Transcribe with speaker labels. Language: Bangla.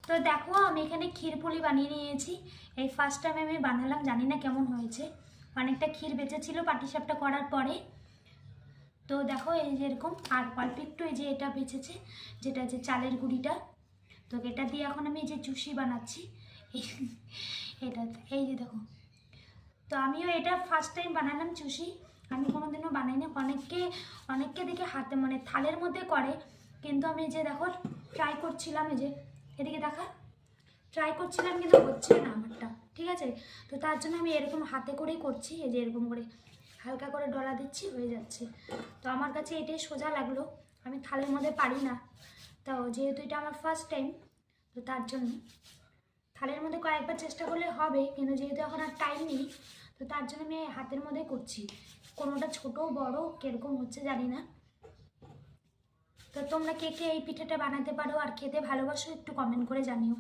Speaker 1: তো দেখো আমি এখানে ক্ষীরপুলি বানিয়ে নিয়েছি। এই ফার্স্ট টাইম আমি বানালাম, জানি না কেমন হয়েছে। অনেকটা ক্ষীর বেঁচেছিল পাটিসাপটা করার পরে। তো দেখো এই যে এরকম, আর অল্প একটু এই যে এটা বেঁচেছে, যেটা যে চালের গুঁড়িটা। তো এটা দিয়ে এখন আমি এই যে চুষি বানাচ্ছি এটা, এই যে দেখো। তো আমিও এটা ফার্স্ট টাইম বানালাম চুষি, আমি কোনোদিনও বানাইনি। অনেককে দেখে হাতে মানে থালের মধ্যে করে, কিন্তু আমি যে দেখো ট্রাই করছিলাম, এই যে এদিকে দেখা ট্রাই করছিলাম, কিন্তু হচ্ছে না আমারটা, ঠিক আছে। তো তার জন্য আমি এরকম হাতে করেই করছি, এই যে এরকম করে হালকা করে ডলা দিচ্ছি, হয়ে যাচ্ছে। তো আমার কাছে এটাই সোজা লাগলো, আমি থালের মধ্যে পারি না। তো যেহেতু এটা আমার ফার্স্ট টাইম, তো তার জন্য থালের মধ্যে কয়েকবার চেষ্টা করলে হবে, কিন্তু যেহেতু এখন আর টাইম নেই, তো তার জন্য আমি হাতের মধ্যে করছি। কোনোটা ছোট বড় কীরকম হচ্ছে জানি না। তো তোমরা কে কে এই পিঠাটা বানাতে পারো আর খেতে ভালোবাসো একটু কমেন্ট করে জানিও।